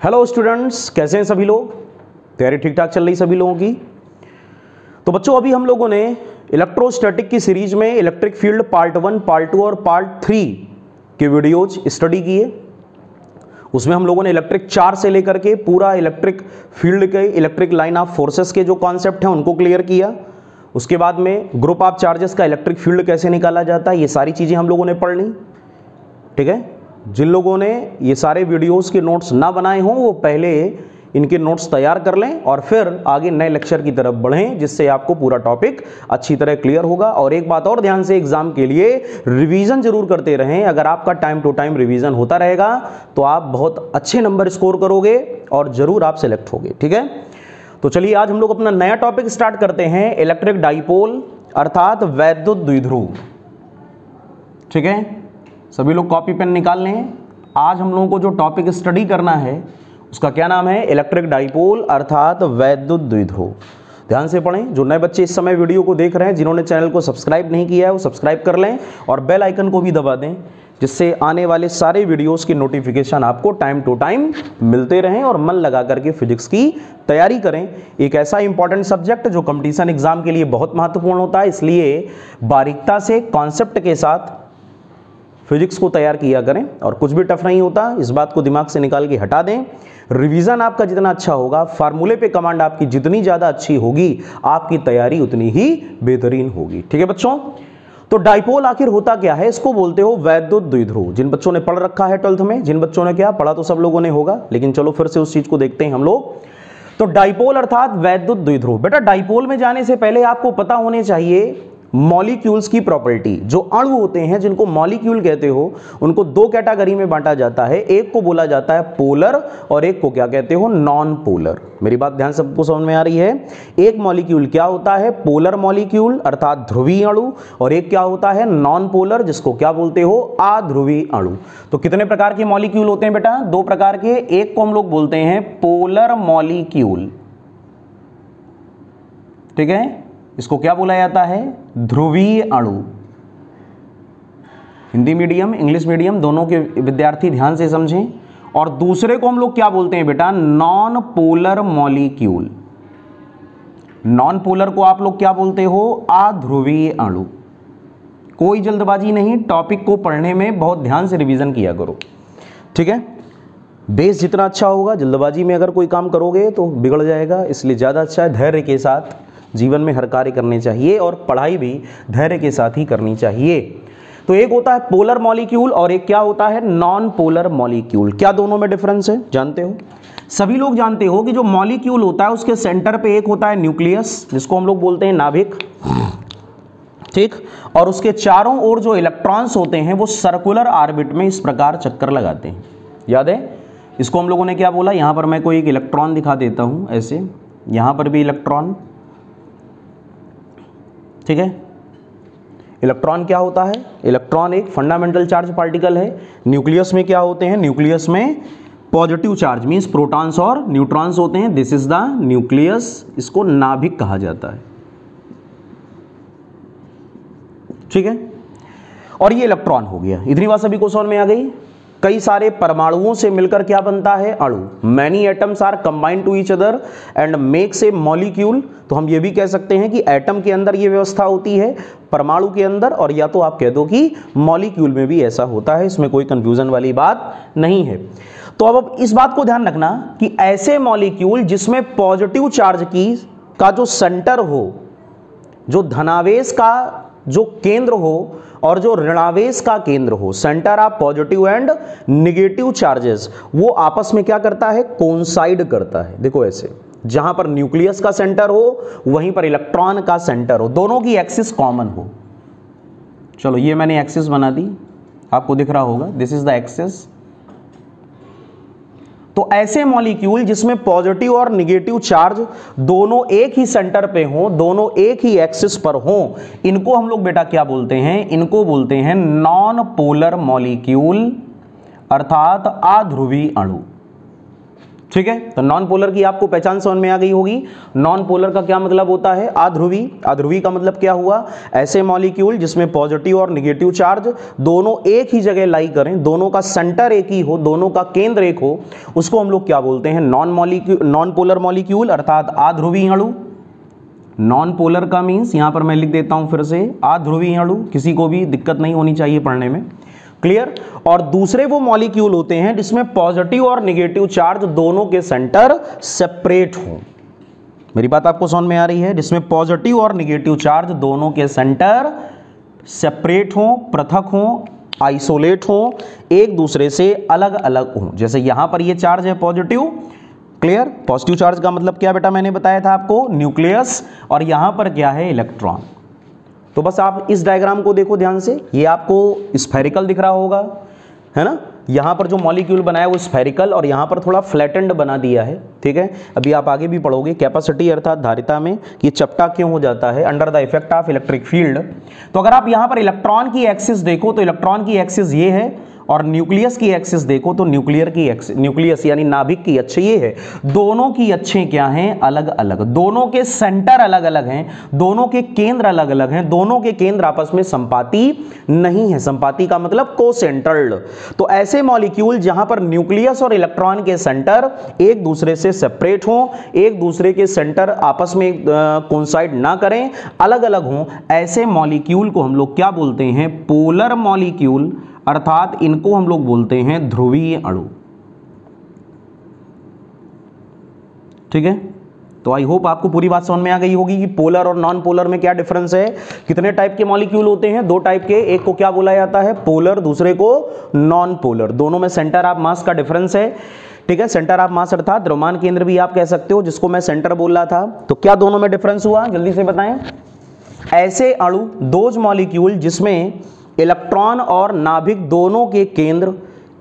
Hello students, कैसे हैं सभी लोग। तैयारी ठीक ठाक चल रही सभी लोगों की। तो बच्चों, अभी हम लोगों ने इलेक्ट्रोस्टैटिक की सीरीज में इलेक्ट्रिक फील्ड पार्ट 1, पार्ट 2 और पार्ट 3 के वीडियोज स्टडी किए। उसमें हम लोगों ने इलेक्ट्रिक चार्ज से लेकर के पूरा इलेक्ट्रिक फील्ड के, इलेक्ट्रिक लाइन ऑफ फोर्सेस के जो कॉन्सेप्ट हैं उनको क्लियर किया। उसके बाद में ग्रुप ऑफ चार्जेस का इलेक्ट्रिक फील्ड कैसे निकाला जाता है, ये सारी चीजें हम लोगों ने पढ़ ली। ठीक है, जिन लोगों ने ये सारे वीडियोस के नोट्स ना बनाए हों वो पहले इनके नोट्स तैयार कर लें और फिर आगे नए लेक्चर की तरफ बढ़ें, जिससे आपको पूरा टॉपिक अच्छी तरह क्लियर होगा। और एक बात और ध्यान से, एग्जाम के लिए रिवीजन जरूर करते रहें। अगर आपका टाइम टू टाइम रिवीजन होता रहेगा तो आप बहुत अच्छे नंबर स्कोर करोगे और जरूर आप सिलेक्ट होगे। ठीक है, तो चलिए आज हम लोग अपना नया टॉपिक स्टार्ट करते हैं, इलेक्ट्रिक डाइपोल अर्थात वैद्युत द्विध्रुव। ठीक है, सभी लोग कॉपी पेन निकाल लें। आज हम लोगों को जो टॉपिक स्टडी करना है उसका क्या नाम है, इलेक्ट्रिक डाइपोल अर्थात वैद्युत द्विध्रुव। ध्यान से पढ़ें। जो नए बच्चे इस समय वीडियो को देख रहे हैं, जिन्होंने चैनल को सब्सक्राइब नहीं किया है वो सब्सक्राइब कर लें और बेल आइकन को भी दबा दें, जिससे आने वाले सारे वीडियोस की नोटिफिकेशन आपको टाइम टू टाइम मिलते रहें और मन लगा करके फिजिक्स की तैयारी करें। एक ऐसा इंपॉर्टेंट सब्जेक्ट जो कंपटीशन एग्जाम के लिए बहुत महत्वपूर्ण होता है, इसलिए बारीकता से कॉन्सेप्ट के साथ फिजिक्स को तैयार किया करें और कुछ भी टफ नहीं होता, इस बात को दिमाग से निकाल के हटा दें। रिवीजन आपका जितना अच्छा होगा, फार्मूले पे कमांड आपकी जितनी ज्यादा अच्छी होगी, आपकी तैयारी उतनी ही बेहतरीन होगी। ठीक है बच्चों, तो डाइपोल आखिर होता क्या है, इसको बोलते हो वैद्युत द्विध्रुव। जिन बच्चों ने पढ़ रखा है 12th में, जिन बच्चों ने क्या पढ़ा तो सब लोगों ने होगा, लेकिन चलो फिर से उस चीज को देखते हैं हम लोग। तो डाइपोल अर्थात वैद्युत द्विध्रुव। बेटा, डाइपोल में जाने से पहले आपको पता होने चाहिए मॉलिक्यूल्स की प्रॉपर्टी। जो अणु होते हैं जिनको मॉलिक्यूल कहते हो, उनको दो कैटेगरी में बांटा जाता है। एक को बोला जाता है पोलर और एक को क्या कहते हो, नॉन पोलर। मेरी बात ध्यान से सबको समझ में आ रही है। एक मॉलिक्यूल क्या होता है, पोलर मॉलिक्यूल अर्थात ध्रुवीय अणु, और एक क्या होता है, नॉन पोलर, जिसको क्या बोलते हो, अध्रुवीय अणु। तो कितने प्रकार के मॉलिक्यूल होते हैं बेटा, दो प्रकार के। एक को हम लोग बोलते हैं पोलर मॉलिक्यूल, ठीक है, इसको क्या बोला जाता है, ध्रुवीय अणु। हिंदी मीडियम इंग्लिश मीडियम दोनों के विद्यार्थी ध्यान से समझें। और दूसरे को हम लोग क्या बोलते हैं बेटा, non polar molecule. Non polar को आप लोग क्या बोलते हो, अध्रुवीय अणु। कोई जल्दबाजी नहीं, टॉपिक को पढ़ने में बहुत ध्यान से रिवीजन किया करो। ठीक है, बेस जितना अच्छा होगा, जल्दबाजी में अगर कोई काम करोगे तो बिगड़ जाएगा, इसलिए ज्यादा अच्छा है धैर्य के साथ जीवन में हर कार्य करने चाहिए और पढ़ाई भी धैर्य के साथ ही करनी चाहिए। तो एक होता है पोलर मॉलिक्यूल और एक क्या होता है, नॉन पोलर मॉलिक्यूल। क्या दोनों में डिफरेंस है जानते हो, सभी लोग जानते हो कि जो मॉलिक्यूल होता है उसके सेंटर पे एक होता है न्यूक्लियस, जिसको हम लोग बोलते हैं नाभिक, ठीक, और उसके चारों ओर जो इलेक्ट्रॉन्स होते हैं वो सर्कुलर ऑर्बिट में इस प्रकार चक्कर लगाते हैं। याद है, इसको हम लोगों ने क्या बोला, यहां पर मैं कोई एक इलेक्ट्रॉन दिखा देता हूं ऐसे, यहां पर भी इलेक्ट्रॉन, ठीक है। इलेक्ट्रॉन क्या होता है, इलेक्ट्रॉन एक फंडामेंटल चार्ज पार्टिकल है। न्यूक्लियस में क्या होते हैं, न्यूक्लियस में पॉजिटिव चार्ज मींस प्रोटॉन्स और न्यूट्रॉन्स होते हैं। दिस इज द न्यूक्लियस, इसको नाभिक कहा जाता है। ठीक है, और ये इलेक्ट्रॉन हो गया। इतनी बात सभी को समझ में आ गई। कई सारे परमाणुओं से मिलकर क्या बनता है, अणु। Many atoms are combined to each other and makes a molecule. तो हम ये भी कह सकते हैं कि एटम के अंदर ये व्यवस्था होती है, परमाणु के अंदर, और या तो आप कह दो कि मॉलिक्यूल में भी ऐसा होता है। इसमें कोई कंफ्यूजन वाली बात नहीं है। तो अब इस बात को ध्यान रखना कि ऐसे मॉलिक्यूल जिसमें पॉजिटिव चार्ज का जो सेंटर हो, जो धनावेश का जो केंद्र हो और जो ऋणावेश का केंद्र हो, centre of positive and negative charges, वो आपस में क्या करता है, कोइंसाइड करता है। देखो ऐसे, जहां पर न्यूक्लियस का सेंटर हो वहीं पर इलेक्ट्रॉन का सेंटर हो, दोनों की एक्सिस कॉमन हो। चलो ये मैंने एक्सिस बना दी, आपको दिख रहा होगा, दिस इज द एक्सिस। तो ऐसे मॉलिक्यूल जिसमें पॉजिटिव और निगेटिव चार्ज दोनों एक ही सेंटर पे हो, दोनों एक ही एक्सिस पर हो, इनको हम लोग बेटा क्या बोलते हैं, इनको बोलते हैं नॉन पोलर मॉलिक्यूल अर्थात अध्रुवीय अणु। ठीक है, तो नॉन पोलर की आपको पहचान समझ में आ गई होगी। नॉन पोलर का क्या मतलब होता है? अध्रुवी। अध्रुवी का मतलब क्या हुआ? ऐसे मॉलिक्यूल जिसमें पॉजिटिव और निगेटिव चार्ज दोनों एक ही जगह लाई करें, दोनों का सेंटर एक ही हो, दोनों का केंद्र एक हो, उसको हम लोग क्या बोलते हैं? नॉन पोलर मॉलिक्यूल अर्थात अध्रुवी अणु। नॉन पोलर का मीन्स यहां पर मैं लिख देता हूं फिर से, अध्रुवी अणु, किसी को भी दिक्कत नहीं होनी चाहिए पढ़ने में, क्लियर। और दूसरे वो मॉलिक्यूल होते हैं जिसमें पॉजिटिव और निगेटिव चार्ज दोनों के सेंटर सेपरेट हो। मेरी बात आपको समझ में आ रही है? जिसमें पॉजिटिव और निगेटिव चार्ज दोनों के सेंटर सेपरेट हो, पृथक हो, आइसोलेट हो, एक दूसरे से अलग अलग हो। जैसे यहां पर ये चार्ज है पॉजिटिव, क्लियर। पॉजिटिव चार्ज का मतलब क्या बेटा? मैंने बताया था आपको, न्यूक्लियस, और यहां पर क्या है? इलेक्ट्रॉन। तो बस आप इस डायग्राम को देखो ध्यान से, ये आपको स्फेरिकल दिख रहा होगा, है ना। यहां पर जो मॉलिक्यूल बनाया वो स्फेरिकल, और यहां पर थोड़ा फ्लैटेंड बना दिया है, ठीक है। अभी आप आगे भी पढ़ोगे कैपेसिटी अर्थात धारिता में ये चपटा क्यों हो जाता है, under the effect of electric field. तो अगर आप यहां पर इलेक्ट्रॉन की एक्सिस देखो तो इलेक्ट्रॉन की एक्सिस ये है, और न्यूक्लियस की एक्सिस देखो तो न्यूक्लियस यानी नाभिक की अक्ष ये है। दोनों की अक्षें क्या हैं? अलग अलग। दोनों के सेंटर अलग अलग हैं, दोनों के केंद्र अलग अलग हैं, दोनों के केंद्र आपस में संपाती नहीं है। संपाती का मतलब कोसेंट्रल्ड। तो ऐसे मॉलिक्यूल जहां पर न्यूक्लियस और इलेक्ट्रॉन के सेंटर एक दूसरे से सेपरेट हों, एक दूसरे के सेंटर आपस में कोइंसाइड ना करें, अलग अलग हों, ऐसे मॉलिक्यूल को हम लोग क्या बोलते हैं? पोलर मॉलिक्यूल, अर्थात इनको हम लोग बोलते हैं ध्रुवीय अणु। ठीक है, तो आई होप आपको पूरी बात समझ में आ गई होगी कि पोलर और नॉन पोलर में क्या डिफरेंस है। कितने टाइप के मॉलिक्यूल होते हैं? दो टाइप के, एक को क्या बोला जाता है? पोलर, दूसरे को नॉन पोलर। दोनों में सेंटर ऑफ मास का डिफरेंस है, ठीक है। सेंटर ऑफ मास अर्थात द्रव्यमान केंद्र भी आप कह सकते हो, जिसको मैं सेंटर बोल रहा था। तो क्या दोनों में डिफरेंस हुआ, जल्दी से बताएं। ऐसे अणु, दोज मॉलिक्यूल जिसमें इलेक्ट्रॉन और नाभिक दोनों के केंद्र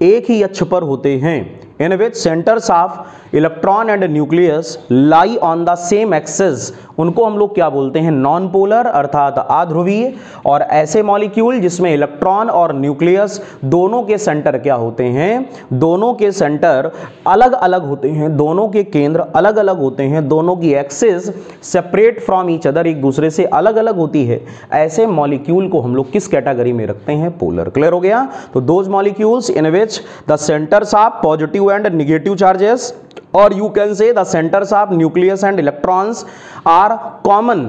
एक ही अक्ष पर होते हैं, in which centres of electron and nucleus lie on the same axis, उनको हम लोग क्या बोलते हैं? नॉन पोलर अर्थात अध्रुवीय। और ऐसे मॉलिक्यूल जिसमें इलेक्ट्रॉन और न्यूक्लियस दोनों के सेंटर क्या होते हैं? दोनों के सेंटर अलग अलग होते हैं, दोनों के केंद्र अलग अलग होते हैं, दोनों की axis separate from each other, एक दूसरे से अलग अलग होती है। ऐसे मॉलिक्यूल को हम लोग किस कैटेगरी में रखते हैं? पोलर। क्लियर हो गया? तो those molecules in which the centres of positive and negative charges, or you can say the centers of nucleus and electrons are common,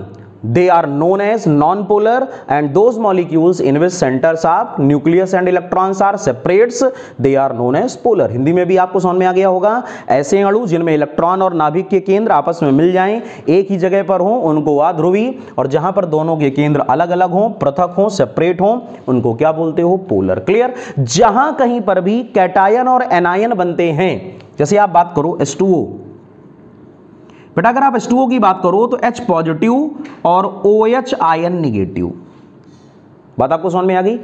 they are known as non-polar, and those molecules in which centers of nucleus and electrons are separates, they are known as polar। Hindi में भी आपको समझ में आ गया होगा। ऐसे अणु जिनमें इलेक्ट्रॉन और नाभिक के केंद्र आपस में मिल जाएं, एक ही जगह पर हों, उनको अध्रुवी, और जहां पर दोनों के केंद्र अलग अलग हों, पृथक हों, सेपरेट हों, उनको क्या बोलते हो? पोलर। क्लियर? जहां कहीं पर भी कैटायन और एनायन बनते हैं, जैसे आप बात करो H2O, बेटा अगर आप H2O की बात करो तो H पॉजिटिव और OH आयन निगेटिव। बात आपको समझ में आ गई?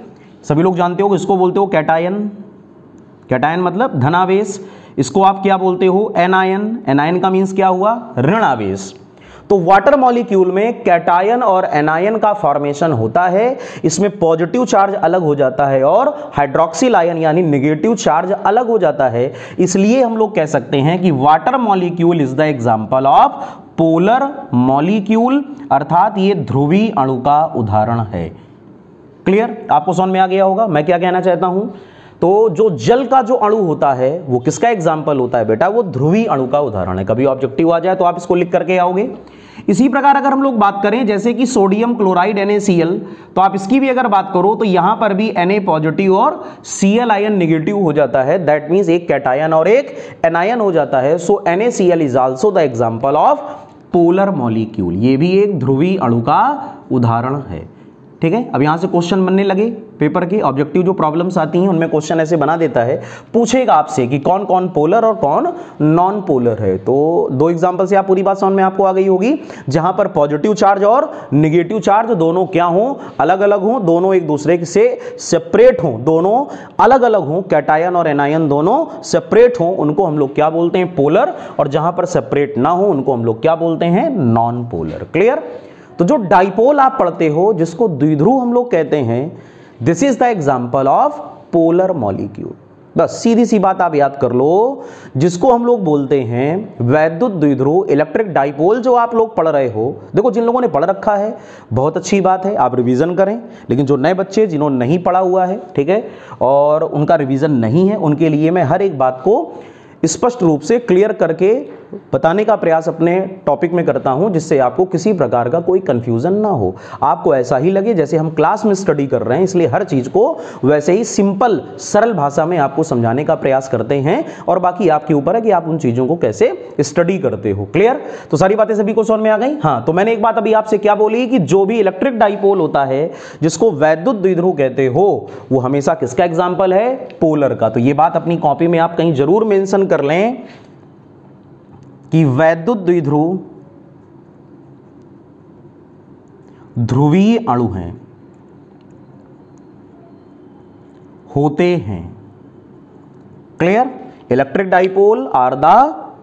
सभी लोग जानते हो इसको बोलते हो कैटायन। कैटायन मतलब धनावेश। इसको आप क्या बोलते हो? एनायन। एनायन का मीन्स क्या हुआ? ऋणावेश। तो वाटर मॉलिक्यूल में कैटायन और एनायन का फॉर्मेशन होता है। इसमें पॉजिटिव चार्ज अलग हो जाता है और हाइड्रोक्सिल आयन यानी नेगेटिव चार्ज अलग हो जाता है। इसलिए हम लोग कह सकते हैं कि water molecule is the example of polar molecule, अर्थात ये ध्रुवीय अणु का उदाहरण है। क्लियर? आपको समझ में आ गया होगा मैं क्या कहना चाहता हूं। तो जो जल का जो अणु होता है वो किसका एग्जाम्पल होता है? बेटा वो ध्रुवीय अणु का उदाहरण है। कभी ऑब्जेक्टिव आ जाए तो आप इसको लिख करके आओगे। इसी प्रकार अगर हम लोग बात करें जैसे कि सोडियम क्लोराइड NaCl, तो आप इसकी भी अगर बात करो तो यहां पर भी Na पॉजिटिव और Cl आयन नेगेटिव हो जाता है। दैट मींस एक कैटायन और एक एनायन हो जाता है। सो NaCl is also the example of polar molecule. ये भी एक ध्रुवीय अणु का उदाहरण है। ठीक है, अब यहां से क्वेश्चन बनने लगे पेपर के। ऑब्जेक्टिव जो प्रॉब्लम्स आती हैं उनमें क्वेश्चन ऐसे बना देता है, पूछेगा आपसे कि कौन कौन पोलर और कौन नॉन पोलर है। तो दो एग्जांपल से आप पूरी बात समझ में आपको आ गई होगी, जहां पर पॉजिटिव चार्ज और निगेटिव चार्ज दोनों क्या हों? अलग अलग हों, दोनों एक दूसरे से सेपरेट हों, दोनों अलग अलग हों, कैटायन और एनायन दोनों सेपरेट हों, उनको हम लोग क्या बोलते हैं? पोलर। और जहां पर सेपरेट ना हो उनको हम लोग क्या बोलते हैं? Non polar. क्लियर? तो जो डाइपोल आप पढ़ते हो जिसको द्विध्रुव हम लोग कहते हैं, this is the example of polar molecule. बस सीधी सी बात आप याद कर लो, जिसको हम लोग बोलते हैं वैद्युत द्विध्रुव इलेक्ट्रिक डाइपोल। जो आप लोग पढ़ रहे हो, देखो जिन लोगों ने पढ़ रखा है बहुत अच्छी बात है, आप रिवीजन करें, लेकिन जो नए बच्चे जिन्होंने नहीं पढ़ा हुआ है, ठीक है, और उनका रिवीजन नहीं है, उनके लिए मैं हर एक बात को स्पष्ट रूप से क्लियर करके बताने का प्रयास अपने टॉपिक में करता हूं, जिससे आपको किसी प्रकार का कोई कंफ्यूजन ना हो, आपको ऐसा ही लगे जैसे हम क्लास में स्टडी कर रहे हैं। इसलिए हर चीज को वैसे ही सिंपल सरल भाषा में आपको समझाने का प्रयास करते हैं, और बाकी आपके ऊपर है कि आप उन चीजों को कैसे स्टडी करते हो। क्लियर? तो सारी बातें सभी को समझ में आ गई। हाँ, तो मैंने एक बात अभी आपसे क्या बोली कि जो भी इलेक्ट्रिक डाइपोल होता है जिसको वैद्युत द्विध्रुव कहते हो, वो हमेशा किसका एग्जाम्पल है? पोलर का। तो ये बात अपनी कॉपी में आप कहीं जरूर मेंशन कर लें कि वैद्युत द्विध्रुव ध्रुवीय अणु हैं, होते हैं। Clear? Electric dipole are the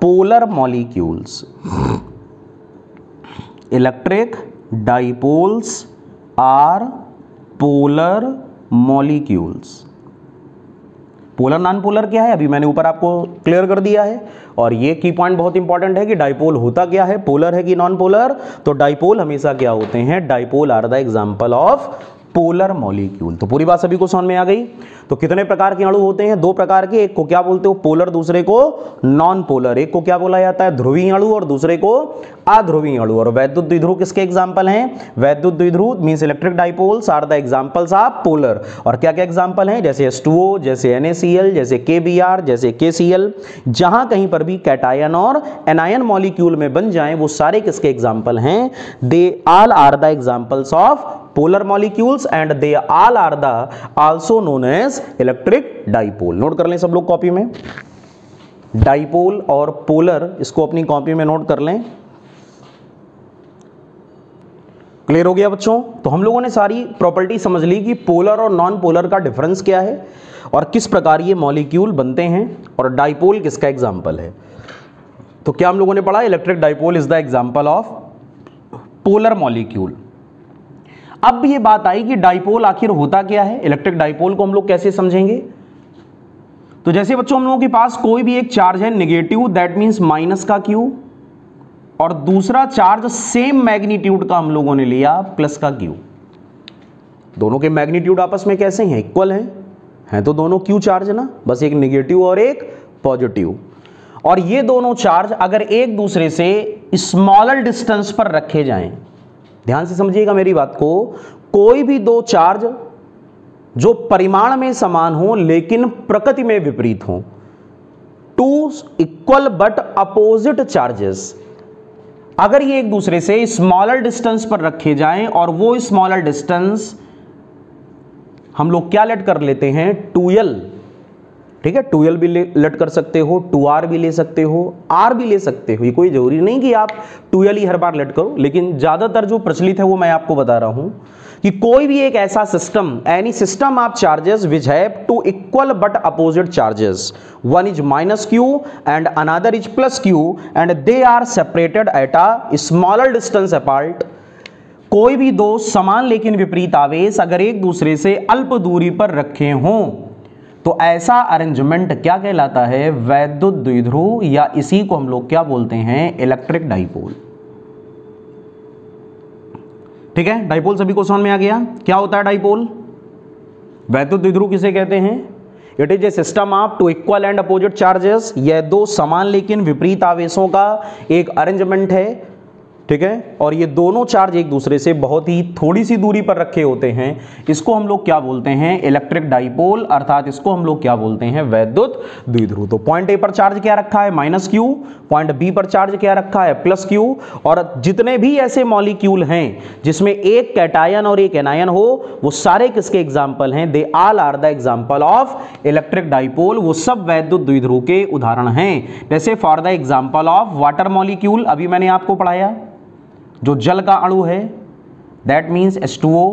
polar molecules. Electric dipoles are polar molecules. Polar non polar क्या है अभी मैंने ऊपर आपको क्लियर कर दिया है, और ये की पॉइंट बहुत इंपॉर्टेंट है कि डाइपोल होता क्या है, पोलर है कि नॉन पोलर। तो डाइपोल हमेशा क्या होते हैं? Dipole are the example of polar molecule. तो पूरी बात सभी को समझ में आ गई। तो कितने प्रकार के अणु होते हैं? दो प्रकार के, एक को क्या बोलते हो? पोलर, दूसरे को नॉन पोलर। एक को क्या बोला जाता है? ध्रुवीय अणु, और दूसरे को अध्रुवीय अणु। और वैद्युत द्विध्रुव किसके एग्जांपल हैं? वैद्युत द्विध्रुव means electric dipoles are the examples of polar. और क्या क्या एग्जांपल हैं? जैसे H2O, जैसे NaCl, जैसे KBr, जैसे KCl। जहां कहीं पर भी कैटायन और एनायन मॉलिक्यूल में बन जाएं, वो सारे किसके एग्जांपल हैं? They all are the examples of polar molecules and they all are the also known as electric dipole। Note कर लें सब लोग कॉपी में, डाइपोल और पोलर, इसको अपनी कॉपी में नोट कर लें। क्लियर हो गया बच्चों? तो हम लोगों ने सारी प्रॉपर्टी समझ ली कि पोलर और नॉन पोलर का डिफरेंस क्या है और किस प्रकार ये मॉलिक्यूल बनते हैं, और डाइपोल किसका एग्जाम्पल है। तो क्या हम लोगों ने पढ़ा? Electric dipole is the example of polar molecule. अब ये बात आई कि डाइपोल आखिर होता क्या है, इलेक्ट्रिक डाइपोल को हम लोग कैसे समझेंगे। तो जैसे बच्चों हम लोगों के पास कोई भी एक चार्ज है नेगेटिव, दैट मींस माइनस का Q, और दूसरा चार्ज सेम मैग्नीट्यूड का हम लोगों ने लिया प्लस का Q। दोनों के मैग्नीट्यूड आपस में कैसे हैं? इक्वल हैं तो दोनों Q चार्ज ना, बस एक नेगेटिव और एक पॉजिटिव। और ये दोनों चार्ज अगर एक दूसरे से स्मॉलर डिस्टेंस पर रखे जाएं, ध्यान से समझिएगा मेरी बात को, कोई भी दो चार्ज जो परिमाण में समान हो लेकिन प्रकृति में विपरीत हो, two equal but opposite charges, अगर ये एक दूसरे से स्मॉलर डिस्टेंस पर रखे जाएं और वो स्मॉलर डिस्टेंस हम लोग क्या लेट कर लेते हैं? 2l। ठीक है, 2l भी लेट कर सकते हो, 2r भी ले सकते हो, r भी ले सकते हो। ये कोई जरूरी नहीं कि आप 2l ही हर बार लेट करो, लेकिन ज्यादातर जो प्रचलित है वो मैं आपको बता रहा हूं कि कोई भी एक ऐसा system, any system of charges which have two equal but opposite charges, one is minus Q and another is plus Q and they are separated at a smaller distance apart. कोई भी दो समान लेकिन विपरीत आवेश अगर एक दूसरे से अल्प दूरी पर रखे हों, तो ऐसा अरेंजमेंट क्या कहलाता है? वैद्युत द्विध्रुव, या इसी को हम लोग क्या बोलते हैं? Electric dipole. ठीक है, डाइपोल सभी को समझ में आ गया? क्या होता है डाइपोल? वैद्युत द्विध्रुव किसे कहते हैं? It is a system of two equal and opposite charges. यह दो समान लेकिन विपरीत आवेशों का एक अरेंजमेंट है। ठीक है, और ये दोनों चार्ज एक दूसरे से बहुत ही थोड़ी सी दूरी पर रखे होते हैं। इसको हम लोग क्या बोलते हैं? इलेक्ट्रिक डाइपोल, अर्थात इसको हम लोग क्या बोलते हैं? वैद्युत द्विध्रुव। तो पॉइंट ए पर चार्ज क्या रखा है? माइनस Q, पॉइंट बी पर चार्ज क्या रखा है? Plus Q। और जितने भी ऐसे मॉलिक्यूल हैं जिसमें एक कैटायन और एक एनायन हो, वो सारे किसके एग्जाम्पल हैं? They all are the example of electric dipole. वो सब वैद्युत द्विध्रुव के उदाहरण हैं। जैसे for the example of water molecule, अभी मैंने आपको पढ़ाया, जो जल का अणु है, that means H2O,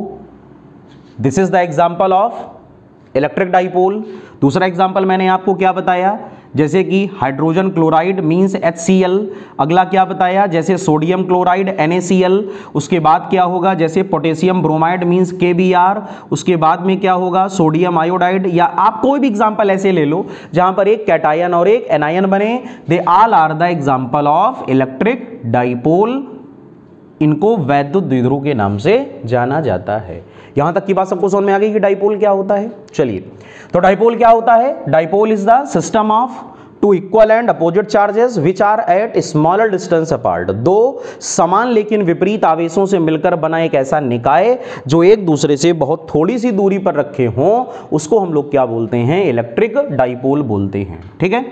this is the example of electric dipole. दूसरा एग्जाम्पल मैंने आपको क्या बताया? जैसे कि हाइड्रोजन क्लोराइड मींस HCl। अगला क्या बताया, जैसे सोडियम क्लोराइड NaCl। उसके बाद क्या होगा, जैसे पोटेशियम ब्रोमाइड मींस KBr। उसके बाद में क्या होगा, सोडियम आयोडाइड। या आप कोई भी एग्जांपल ऐसे ले लो जहां पर एक कैटायन और एक एनायन बने, they all are the example of electric dipole. इनको वैद्युत द्विध्रुव के नाम से जाना जाता है। यहां तक की बात सबको समझ में आ गई कि डाइपोल क्या होता है। चलिए, तो डाइपोल क्या होता है, dipole is the system of two equal and opposite charges which are at smaller distance apart. दो समान लेकिन विपरीत आवेशों से मिलकर बना एक ऐसा निकाय जो एक दूसरे से बहुत थोड़ी सी दूरी पर रखे हों, उसको हम लोग क्या बोलते हैं, इलेक्ट्रिक डाइपोल बोलते हैं। ठीक है।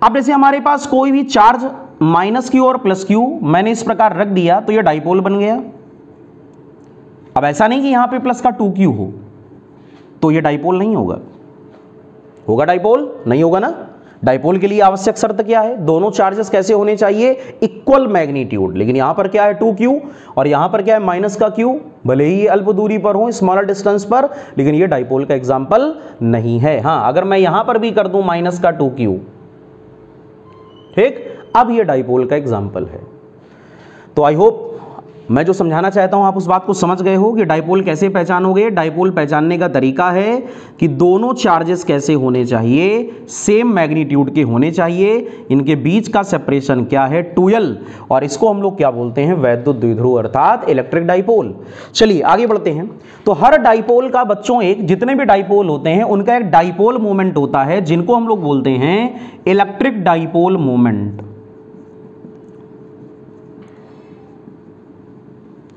अब जैसे हमारे पास कोई भी चार्ज माइनस क्यू और प्लस क्यू मैंने इस प्रकार रख दिया तो यह डाइपोल बन गया। अब ऐसा नहीं कि यहां पे प्लस का 2q हो तो यह डाइपोल नहीं होगा। होगा डाइपोल? नहीं होगा ना। डाइपोल के लिए आवश्यक शर्त क्या है, दोनों चार्जेस कैसे होने चाहिए, इक्वल मैग्नीट्यूड। लेकिन यहां पर क्या है 2q और यहां पर क्या है माइनस का q, भले ही अल्प दूरी पर हो, स्मॉलर डिस्टेंस पर, लेकिन यह डाइपोल का एग्जाम्पल नहीं है। हां, अगर मैं यहां पर भी कर दूं माइनस का 2q, ठीक, अब यह डाइपोल का एग्जाम्पल है। तो आई होप मैं जो समझाना चाहता हूं आप उस बात को समझ गए हो कि डाइपोल कैसे पहचानोगे। डाइपोल पहचानने का तरीका है कि दोनों चार्जेस कैसे होने चाहिए, सेम मैग्नीट्यूड के होने चाहिए, इनके बीच का सेपरेशन क्या है 2l, और इसको हम लोग क्या बोलते हैं, वैद्युत द्विध्रुव अर्थात इलेक्ट्रिक डाइपोल। चलिए आगे बढ़ते हैं। तो हर डाइपोल का बच्चों, एक जितने भी डाइपोल होते हैं उनका एक डाइपोल मोमेंट होता है जिनको हम लोग बोलते हैं इलेक्ट्रिक डाइपोल मोमेंट।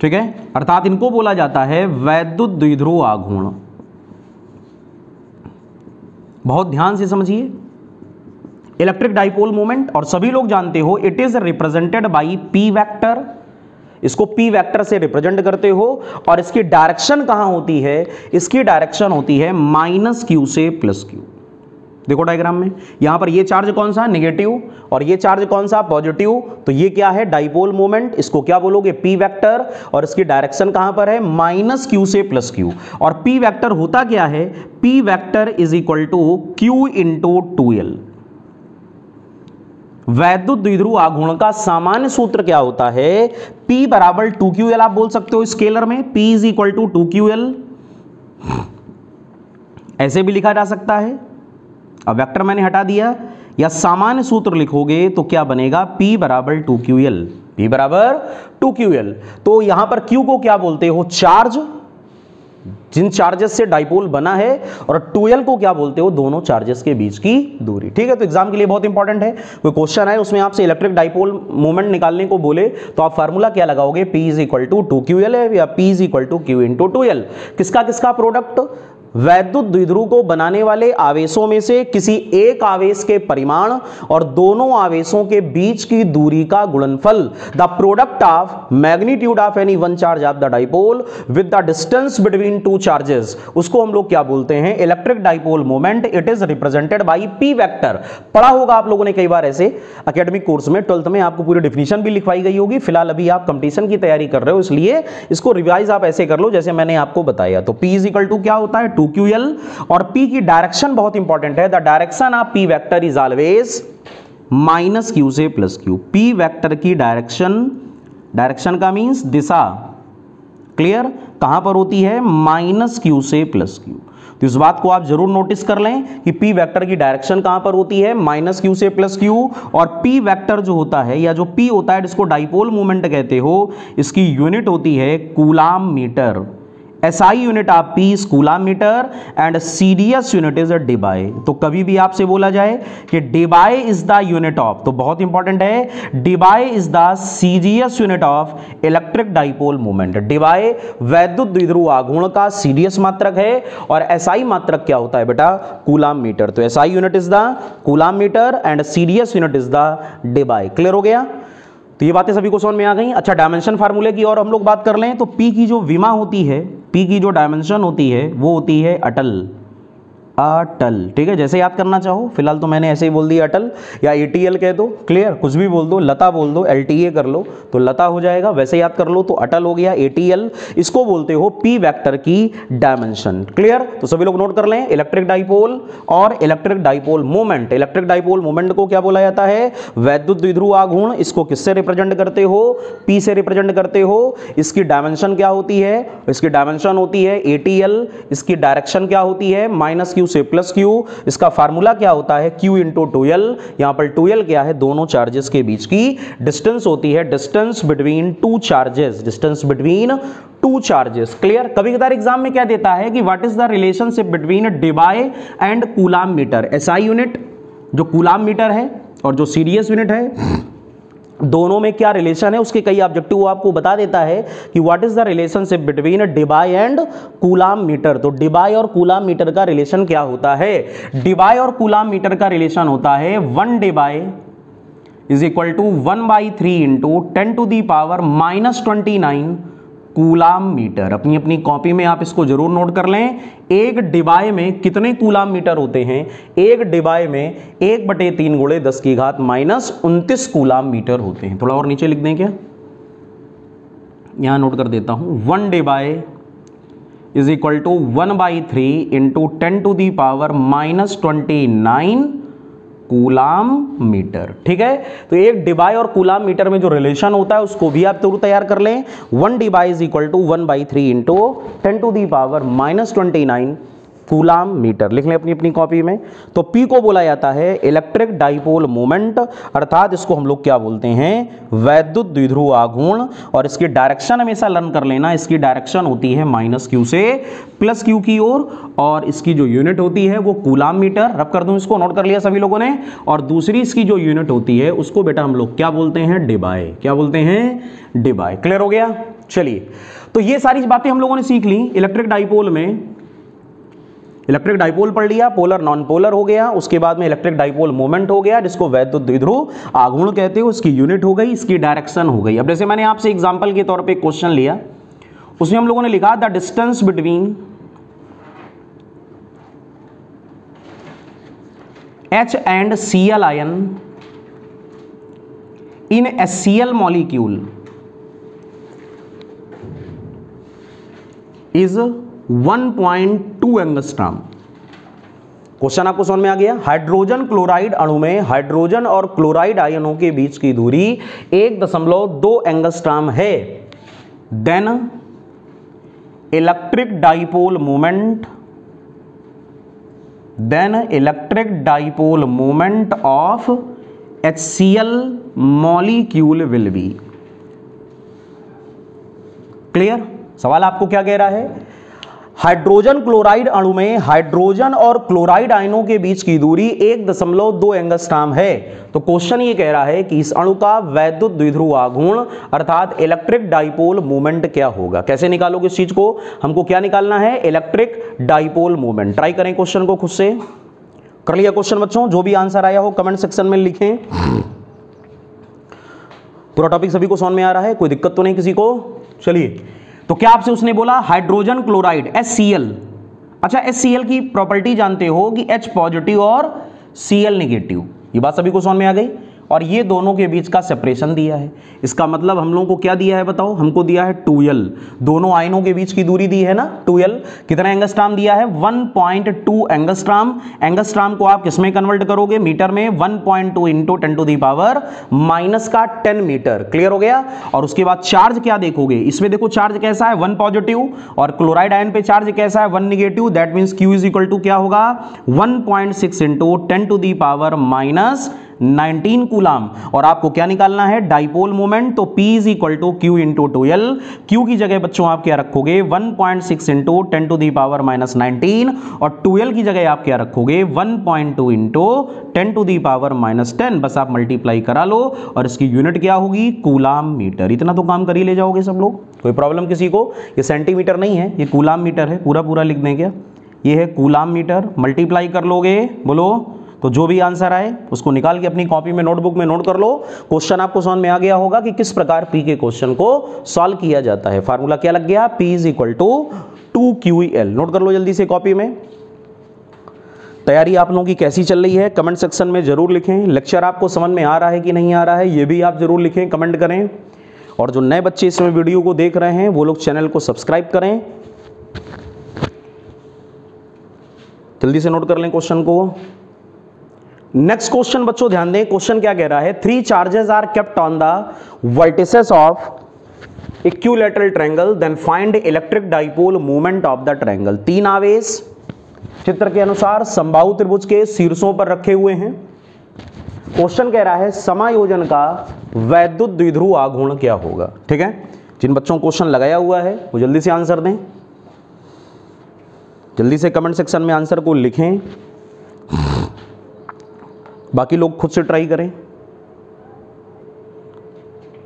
ठीक है, अर्थात इनको बोला जाता है वैद्युत द्विध्रुव आघूर्ण। बहुत ध्यान से समझिए, इलेक्ट्रिक डाइपोल मोमेंट, और सभी लोग जानते हो it is represented by p vector. इसको p वेक्टर से रिप्रेजेंट करते हो और इसकी डायरेक्शन कहां होती है, इसकी डायरेक्शन होती है -q से +q। देखो डायग्राम में, यहां पर ये चार्ज कौन सा, नेगेटिव, और ये चार्ज कौन सा, पॉजिटिव। तो ये क्या है, डाइपोल मोमेंट। इसको क्या बोलोगे, p वेक्टर, और इसकी डायरेक्शन कहां पर है, -q से +q। और p वेक्टर होता क्या है, p vector is equal to q into 2l। वैद्युत द्विध्रुव आघूर्ण का सामान्य सूत्र क्या होता है, p बराबर 2ql। आप बोल सकते हो स्केलर में p is equal to 2ql, ऐसे भी लिखा जा सकता है। अब वेक्टर मैंने हटा दिया, या सामान्य सूत्र लिखोगे तो क्या बनेगा, p बराबर 2ql, p बराबर 2ql। तो यहां पर q को क्या बोलते हो, चार्ज, जिन चार्जेस से डाइपोल बना है, और 2l को क्या बोलते हो, दोनों चार्जेस के बीच की दूरी। ठीक है, तो एग्जाम के लिए बहुत इंपॉर्टेंट है। कोई क्वेश्चन है उसमें आपसे इलेक्ट्रिक डाइपोल मोमेंट निकालने को बोले तो आप फार्मूला क्या लगाओगे, p is equal to 2ql है, या p is equal to q into 2l। किसका किसका प्रोडक्ट, वैद्युत द्विध्रुव को बनाने वाले आवेशों में से किसी एक आवेश के परिमाण और दोनों आवेशों के बीच की दूरी का गुणनफल, the product of magnitude of any one charge of the dipole with the distance between two charges, उसको हम लोग क्या बोलते हैं, electric dipole moment. It is represented by p vector. पढ़ा होगा आप लोगों ने कई बार ऐसे एकेडमिक कोर्स में, 12th में आपको पूरी डिफिनीशन भी लिखवाई गई होगी। फिलहाल अभी आप कंपटीशन की तैयारी कर रहे हो, इसलिए इसको रिवाइज आप ऐसे कर लो जैसे मैंने आपको बताया। तो p इज इक्वल टू क्या होता है, 2ql, और p की डायरेक्शन बहुत इंपॉर्टेंट है, the direction of p vector is always -q से +q। p वेक्टर की डायरेक्शन का मींस दिशा, क्लियर, कहां पर होती है, -q से +q। तो इस बात को आप जरूर नोटिस कर लें कि p वेक्टर की डायरेक्शन कहां पर होती है, -q से +q। और p वेक्टर जो होता है, या जो p होता है जिसको डाइपोल मोमेंट कहते हो, इसकी यूनिट होती है coulomb metre. SI unit of p is coulomb metre and CDS unit is debye. तो कभी भी आपसे बोला जाए कि debye is the unit of, तो बहुत इंपॉर्टेंट है, debye is the CGS unit of electric dipole moment. Debye वैद्युत द्विध्रुव आघूर्ण का CDS मात्रक है, और SI मात्रक क्या होता है बेटा, कूलाम मीटर। तो SI unit is the coulomb metre and CDS unit is the debye. Clear हो गया, तो ये बातें सभी को समझ में आ गई। अच्छा, डायमेंशन फार्मूले की और हम लोग बात कर लें तो p की जो विमा होती है, p की जो डायमेंशन होती है वो होती है अटल। अटल। ठीक है, जैसे याद करना चाहो, फिलहाल तो मैंने ऐसे ही बोल दिया अटल, या ATL कह दो, क्लियर, कुछ भी बोल दो, लता बोल दो, LTA कर लो तो लता हो जाएगा, वैसे याद कर लो तो अटल हो गया, ATL। इसको बोलते हो P वेक्टर की डायमेंशन। क्लियर, तो सभी लोग नोट कर लें, इलेक्ट्रिक डाइपोल और electric dipole moment. Electric dipole moment को क्या बोला जाता है? वैद्युत द्विध्रुव आघूर्ण। इसको किससे रिप्रेजेंट करते हो? P से रिप्रेजेंट करते हो। इसकी डायमेंशन क्या होती है? इसकी डायमेंशन होती है ATL। इसकी डायरेक्शन क्या होती है? -q से +q। इसका फार्मूला क्या होता है? q × 2l। यहां पर 2l क्या है? दोनों चार्जेस के बीच की डिस्टेंस होती है, distance between two charges, distance between two charges. Clear. कभी कभार एग्जाम में क्या देता है कि what is the relationship between Debye and coulomb metre. SI unit जो कूलाम मीटर है और जो सीरीज यूनिट है, दोनों में क्या रिलेशन है, उसके कई ऑब्जेक्टिव आपको बता देता है कि what is the relationship between Debye and coulomb metre. तो डिबाई और कूलाम मीटर का रिलेशन क्या होता है? डिबाई और कूलाम मीटर का रिलेशन होता है 1 Debye is equal to 1/3 into 10⁻⁻29 coulomb metre. अपनी अपनी कॉपी में आप इसको जरूर नोट कर लें। एक डिबाई में कितने कूलाम मीटर होते हैं? एक डिबाई में 1/3 × 10⁻⁻29 कूलाम मीटर होते हैं। थोड़ा और नीचे लिख दें क्या? यहां नोट कर देता हूं, 1 Debye is equal to 1/3 into 10⁻⁻29 coulomb metre. ठीक है, तो एक डिबाई और कूलाम मीटर में जो रिलेशन होता है उसको भी आप जरूर तैयार कर लें। 1 Debye is equal to 1/3 into 10⁻⁻29 coulomb metre. लिख लें अपनी अपनी कॉपी में। तो P को बोला जाता है इलेक्ट्रिक डाइपोल मोमेंट, अर्थात इसको हम लोग क्या बोलते हैं? वैद्युत द्विध्रुव आघूर्ण। और इसकी डायरेक्शन हमेशा लर्न कर लेना, इसकी डायरेक्शन होती है -q से +q की ओर, और इसकी जो यूनिट होती है वो कूलाम मीटर। रब कर दूं, इसको नोट कर लिया सभी लोगों ने। और दूसरी इसकी जो यूनिट होती है उसको बेटा हम लोग क्या बोलते हैं? डिबाई। क्या बोलते हैं? डिबाई। क्लियर हो गया? चलिए, तो ये सारी बातें हम लोगों ने सीख ली। इलेक्ट्रिक डाइपोल में इलेक्ट्रिक डाइपोल पढ़ लिया, पोलर नॉन पोलर हो गया, उसके बाद में इलेक्ट्रिक डाइपोल मोमेंट हो गया जिसको वैद्युत द्विध्रुव आघूर्ण कहते हो, उसकी यूनिट हो गई, इसकी डायरेक्शन हो गई। अब जैसे मैंने आपसे एग्जांपल के तौर पे एक क्वेश्चन लिया, उसमें हम लोगों ने लिखा the distance between H and Cl ion in HCl molecule is 1.2 angstrom. Question आपको समझ में आ गया? हाइड्रोजन क्लोराइड अणु में हाइड्रोजन और क्लोराइड आयनों के बीच की दूरी 1.2 एंगस्ट्रॉम है। Then electric dipole moment of HCl molecule will be. Clear? सवाल आपको क्या कह रहा है? हाइड्रोजन क्लोराइड अणु में हाइड्रोजन और क्लोराइड आयनों के बीच की दूरी 1.2 एंगस्ट्रॉम है। तो क्वेश्चन ये कह रहा है कि इस अणु का वैद्युत द्विध्रुव आघूर्ण अर्थात इलेक्ट्रिक डाइपोल मोमेंट क्या होगा। कैसे निकालोगे इस चीज को? हमको क्या निकालना है? Electric dipole moment. ट्राई करें क्वेश्चन को खुद से। कर लिया क्वेश्चन बच्चों? जो भी आंसर आया हो कमेंट सेक्शन में लिखें। पूरा टॉपिक सभी को समझ में आ रहा है? कोई दिक्कत तो नहीं किसी को? चलिए, तो क्या आपसे उसने बोला हाइड्रोजन क्लोराइड HCl। अच्छा, HCl की प्रॉपर्टी जानते हो कि H पॉजिटिव और Cl नेगेटिव। ये बात सभी को समझ में आ गई। और ये दोनों के बीच का सेपरेशन दिया है। इसका मतलब हम लोगों को क्या दिया है बताओ? हमको दिया है 2l। दोनों आयनों के बीच की दूरी दी है ना 2l। कितना एंगस्ट्रॉम दिया है? 1.2 एंगस्ट्रॉम। एंगस्ट्रॉम को आप किसमें कन्वर्ट करोगे? मीटर में। 1.2 इंटू 10⁻⁻10 मीटर। क्लियर हो गया? और उसके बाद चार्ज क्या देखोगे? इसमें देखो चार्ज कैसा है? 1 पॉजिटिव। और क्लोराइड आयन पे चार्ज कैसा है? 1 negative. That means Q is equal to क्या होगा? 1.6 इंटू 10⁻⁻19 कूलाम। और आपको क्या निकालना है? Dipole moment. तो P is equal to Q into 2l। Q की जगह बच्चों आप क्या रखोगे? 1.6 इंटू 10⁻⁻19 और 2l की जगह आप क्या रखोगे? 1.2 इंटू 10⁻⁻10। बस आप मल्टीप्लाई करा लो और इसकी यूनिट क्या होगी? Coulomb metre. इतना तो काम कर ही ले जाओगे सब लोग। कोई प्रॉब्लम किसी को? ये सेंटीमीटर नहीं है, ये कूलाम मीटर है। पूरा पूरा लिख दें क्या? ये है कूलाम मीटर। मल्टीप्लाई कर लोगे, बोलो, तो जो भी आंसर आए उसको निकाल के अपनी कॉपी में नोटबुक में नोट कर लो। क्वेश्चन आपको समझ में आ गया होगा कि किस प्रकार P के क्वेश्चन को सॉल्व किया जाता है। फार्मूला क्या लग गया? P is equal to 2QL। Note कर लो जल्दी से कॉपी में। तैयारी आप लोगों की कैसी चल रही है कमेंट सेक्शन में जरूर लिखें। लेक्चर आपको समझ में आ रहा है कि नहीं आ रहा है ये भी आप जरूर लिखें, कमेंट करें। और जो नए बच्चे इसमें वीडियो को देख रहे हैं वो लोग चैनल को सब्सक्राइब करें। जल्दी से नोट कर लें क्वेश्चन को। नेक्स्ट क्वेश्चन बच्चों ध्यान दें, क्वेश्चन क्या कह रहा है, 3 charges are kept on the vertices of equilateral triangle then find electric dipole moment of the triangle. 3 आवेश चित्र के अनुसार समबाहु त्रिभुज के शीर्षों पर रखे हुए हैं। क्वेश्चन कह रहा है समायोजन का वैद्युत द्विध्रुव आघूर्ण क्या होगा। ठीक है, जिन बच्चों को क्वेश्चन लगाया हुआ है वो जल्दी से आंसर दें, जल्दी से कमेंट सेक्शन में आंसर को लिखें, बाकी लोग खुद से ट्राई करें।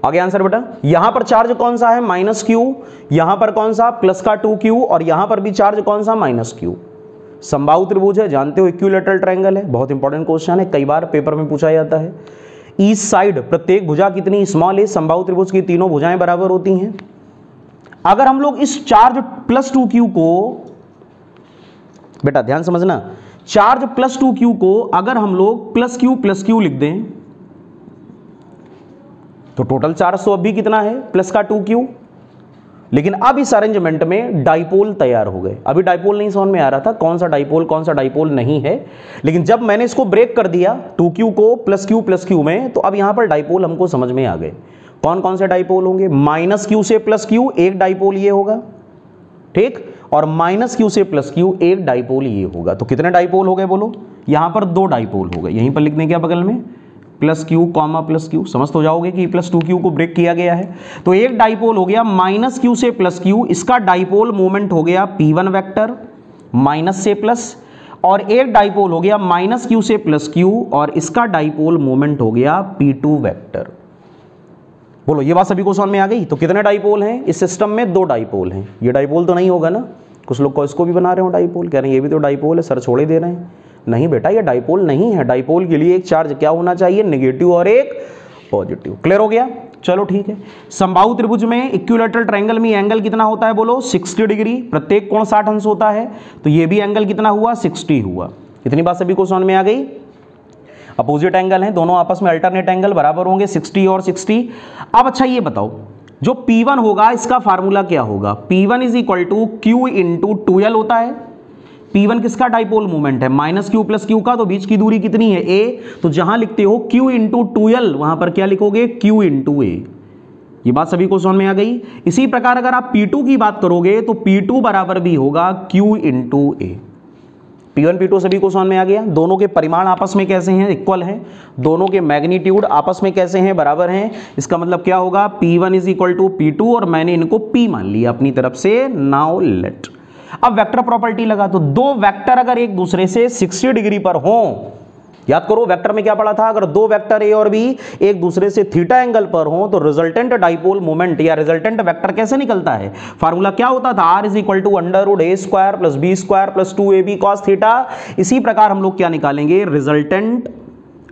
आगे आंसर बेटा, यहां पर चार्ज कौन सा है -q, यहां पर कौन सा प्लस का 2q और यहां पर भी चार्ज कौन सा -q। समबाहु त्रिभुज है, जानते हो इक्विलैटरल ट्रायंगल है, बहुत इंपॉर्टेंट क्वेश्चन है, कई बार पेपर में पूछा जाता है। ईस्ट साइड प्रत्येक भुजा कितनी स्मॉल है, समबाहु त्रिभुज की तीनों भुजाएं बराबर होती हैं। अगर हम लोग इस चार्ज +2q को, बेटा ध्यान समझना, चार्ज +2q को अगर हम लोग +q लिख दें तो टोटल चार्ज तो अभी कितना है प्लस का 2q। लेकिन अब इस अरेंजमेंट में डाइपोल तैयार हो गए। अभी डाइपोल नहीं समझ में आ रहा था कौन सा डाइपोल नहीं है, लेकिन जब मैंने इसको ब्रेक कर दिया 2q को +q में, तो अब यहां पर डाइपोल हमको समझ में आ गए। कौन कौन से डाइपोल होंगे, -q से +q एक डाइपोल ये होगा, ठीक, और -q से +q एक डाइपोल ये होगा। तो कितने डाइपोल हो गए बोलो, यहां पर 2 डाइपोल हो गए। यहीं पर लिखने क्या बगल में +q, समझ तो जाओगे कि +2q को ब्रेक किया गया है। तो एक डाइपोल हो गया -q से +q, इसका डाइपोल मोमेंट हो गया p1 वेक्टर माइनस से प्लस, और एक डाइपोल हो गया -q से +q और इसका डाइपोल मोमेंट हो गया p2 वेक्टर। बोलो ये बात सभी को समझ में आ गई। तो कितने डाइपोल हैं इस सिस्टम में, 2 डाइपोल हैं। ये डाइपोल तो नहीं होगा ना, कुछ लोग को इसको भी बना रहे हो डाइपोल, कह रहे हैं ये भी तो डाइपोल है, सर छोड़े दे रहे हैं। नहीं बेटा ये डाइपोल नहीं है, डाइपोल के लिए एक चार्ज क्या होना चाहिए, नेगेटिव और एक पॉजिटिव। क्लियर हो गया, चलो ठीक है। समबाहु त्रिभुज में इक्विलैटरल ट्रायंगल में एंगल कितना होता है बोलो 60 डिग्री, प्रत्येक कोण 60 अंश होता है, तो ये भी एंगल कितना हुआ 60 हुआ। इतनी बात सभी को समझ में आ गई। अपोजिट एंगल है, दोनों आपस में अल्टरनेट एंगल बराबर होंगे 60 और 60। अब अच्छा ये बताओ जो P1 होगा इसका फार्मूला क्या होगा, P1 = q × 2l होता है। P1 किसका डाइपोल मूवमेंट है, -q + q का, तो बीच की दूरी कितनी है a, तो जहां लिखते हो q × 2l वहां पर क्या लिखोगे q × a। ये बात सभी को समझ में आ गई। इसी प्रकार अगर आप P2 की बात करोगे तो P2 बराबर भी होगा q × a। P1 P2 सभी को समझ में आ गया। दोनों के परिमाण आपस में कैसे हैं, इक्वल हैं। दोनों के मैग्नीट्यूड आपस में कैसे हैं, बराबर हैं। इसका मतलब क्या होगा, P1 = P2 और मैंने इनको P मान लिया अपनी तरफ से। नाउ लेट, अब वेक्टर प्रॉपर्टी लगा, तो 2 वेक्टर अगर एक दूसरे से 60 डिग्री पर हों, याद करो वेक्टर में क्या पढ़ा था, अगर 2 वेक्टर ए और बी एक दूसरे से थीटा एंगल पर हों तो रिजल्टेंट डाइपोल मोमेंट या रिजल्टेंट वेक्टर कैसे निकलता है, फार्मूला क्या होता था, R = √a² + b² + 2ab cos θ। इसी प्रकार हम लोग क्या निकालेंगे, रिजल्टेंट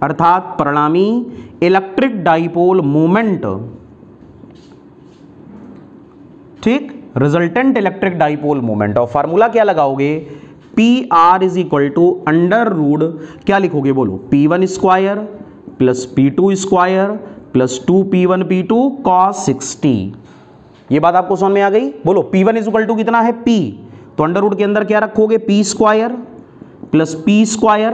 अर्थात परिणामी इलेक्ट्रिक डाइपोल मोमेंट, ठीक, रिजल्टेंट इलेक्ट्रिक डाइपोल मोमेंट। और फार्मूला क्या लगाओगे, PR √, क्या लिखोगे बोलो, P1² + P2² + 2P1P2 cos 60। ये बात आपको समझ में आ गई। बोलो P1 = कितना है P, तो अंडर रूट के अंदर क्या रखोगे P² + P²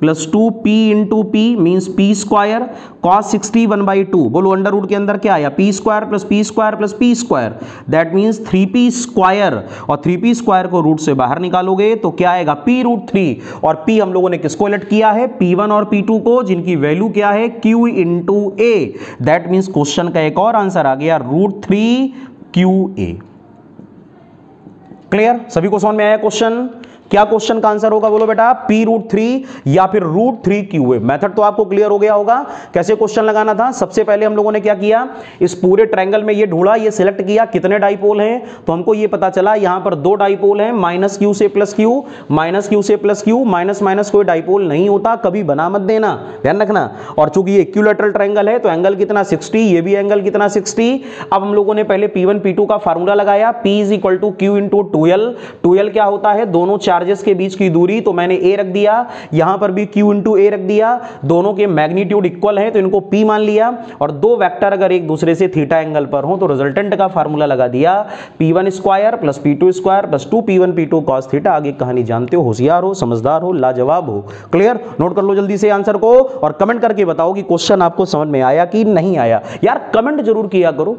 + 2P × P means P² cos 60 1/2। बोलो अंडर रूट के अंदर क्या आया, P² + P² + P², that means 3P², और 3P² को रूट से बाहर निकालोगे तो क्या आएगा P√3। और P हम लोगों ने किसको एलर्ट किया है, P1 और P2 को, जिनकी वैल्यू क्या है Q × A। That means question का एक और आंसर आ गया √3QA। क्लियर, सभी को समझ में आया क्वेश्चन। क्या क्वेश्चन का आंसर होगा बोलो बेटा, P√3 या फिर √3QA। मेथड तो आपको क्लियर हो गया होगा कैसे क्वेश्चन लगाना था। सबसे पहले हम लोगों ने क्या किया, इस पूरे ट्रायंगल में ये ढूंढा, ये सिलेक्ट किया कितने डाइपोल हैं, तो हमको ये पता चला यहां पर 2 डाइपोल हैं, -q से +q, -q से +q, माइनस कोई डाइपोल नहीं होता, कभी बना मत देना, ध्यान रखना। और चूंकि ये इक्विलैटरल ट्रायंगल है तो एंगल कितना 60, ये भी एंगल कितना 60। अब हम लोगों ने पहले P1 P2 का फार्मूला लगाया, P = q × 2l। 2l क्या होता है, दोनों चार्ज चार्जेस के बीच की दूरी, तो मैंने a रख दिया, यहां पर भी q इंटू a रख दिया, दोनों के मैग्नीट्यूड इक्वल है तो इनको p मान लिया, और दो वेक्टर अगर एक दूसरे से थीटा एंगल पर हो तो रिजल्टेंट का फार्मूला लगा दिया, p1 square plus p2 square plus 2p1 p2 cos theta. आगे कहानी जानते हो, होशियार हो, समझदार हो, लाजवाब हो। क्लियर? नोट कर लो जल्दी से आंसर को और कमेंट करके बताओ कि क्वेश्चन आपको समझ में आया कि नहीं आया। यार कमेंट जरूर किया करो,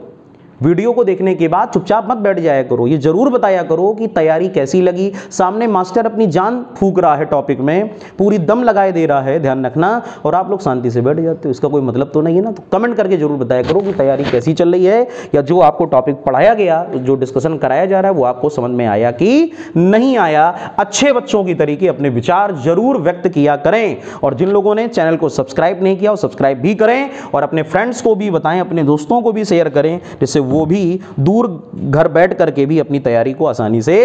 वीडियो को देखने के बाद चुपचाप मत बैठ जाया करो, ये जरूर बताया करो कि तैयारी कैसी लगी। सामने मास्टर अपनी जान फूंक रहा है, टॉपिक में पूरी दम लगाए दे रहा है, ध्यान रखना, और आप लोग शांति से बैठ जाते हो, इसका कोई मतलब तो नहीं है ना। तो कमेंट करके जरूर बताया करो कि तैयारी कैसी चल रही है, या जो आपको टॉपिक पढ़ाया गया, जो डिस्कशन कराया जा रहा है, वो आपको समझ में आया कि नहीं आया। अच्छे बच्चों की तरीके अपने विचार जरूर व्यक्त किया करें, और जिन लोगों ने चैनल को सब्सक्राइब नहीं किया वो सब्सक्राइब भी करें, और अपने फ्रेंड्स को भी बताएं, अपने दोस्तों को भी शेयर करें, जिससे वो भी दूर घर बैठ करके भी अपनी तैयारी को आसानी से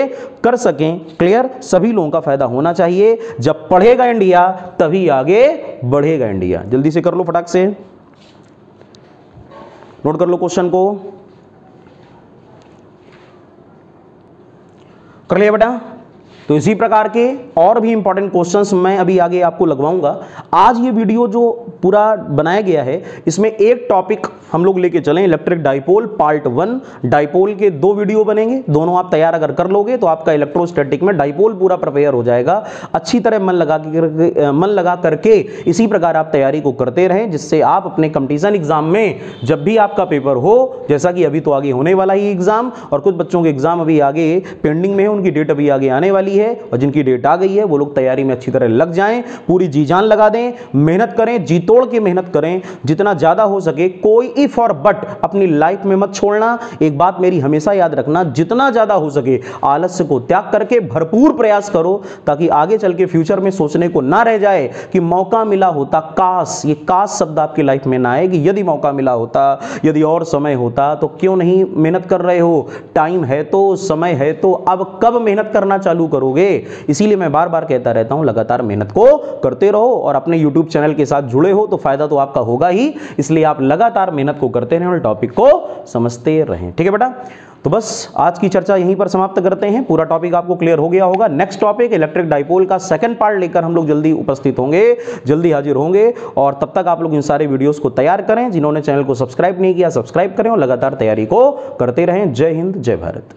कर सकें। क्लियर? सभी लोगों का फायदा होना चाहिए। जब पढ़ेगा इंडिया तभी आगे बढ़ेगा इंडिया। जल्दी से कर लो, फटाक से नोट कर लो क्वेश्चन को। कर लिया बेटा? तो इसी प्रकार के और भी इंपॉर्टेंट क्वेश्चंस मैं अभी आगे आपको लगवाऊंगा। आज ये वीडियो जो पूरा बनाया गया है, इसमें एक टॉपिक हम लोग लेके चलें, इलेक्ट्रिक डाइपोल पार्ट 1। डाइपोल के 2 वीडियो बनेंगे, दोनों आप तैयार अगर कर लोगे तो आपका इलेक्ट्रोस्टैटिक में डाइपोल पूरा प्रिपेयर हो जाएगा। अच्छी तरह मन लगा करके इसी प्रकार आप तैयारी को करते रहें, जिससे आप अपने कंपटीशन एग्जाम में जब भी आपका पेपर हो, जैसा कि अभी तो आगे होने वाला ही एग्जाम, और कुछ बच्चों के एग्जाम अभी आगे पेंडिंग में है, उनकी डेट अभी आगे आने वाली है, और जिनकी डेट आ गई है वो लोग तैयारी में अच्छी तरह लग जाएं, पूरी जी जान लगा दें, मेहनत करें, जी तोड़ के मेहनत करें जितना ज्यादा हो सके। कोई इफ और बट अपनी लाइफ में मत छोड़ना। एक बात मेरी हमेशा याद रखना, जितना ज्यादा हो सके आलस्य को त्याग करके भरपूर प्रयास करो, ताकि आगे चल के फ्यूचर में सोचने को ना रह जाए कि मौका मिला होता, काश। ये काश शब्द आपकी लाइफ में ना आए कि यदि मौका मिला होता, यदि और समय होता। तो क्यों नहीं मेहनत कर रहे हो? टाइम है तो, समय है तो, अब कब मेहनत करना चालू करोगे? इसीलिए मैं बार बार कहता रहता हूं, लगातार मेहनत को करते रहो, और अपने YouTube चैनल के साथ जुड़े हो तो फायदा तो आपका होगा ही, इसलिए आप लगातार मेहनत को करते रहें और टॉपिक को समझते रहें। ठीक है बेटा? तो बस आज की चर्चा यहीं पर समाप्त करते हैं। पूरा टॉपिक आपको क्लियर हो गया होगा। नेक्स्ट टॉपिक इलेक्ट्रिक डाइपोल का सेकंड पार्ट लेकर हम लोग जल्दी उपस्थित होंगे, जल्दी हाजिर होंगे, और तब तक आप लोग इन सारे वीडियोस को तैयार करें। जिन्होंने चैनल को सब्सक्राइब नहीं किया सब्सक्राइब करें, और लगातार तैयारी को करते रहें। जय हिंद, जय भारत।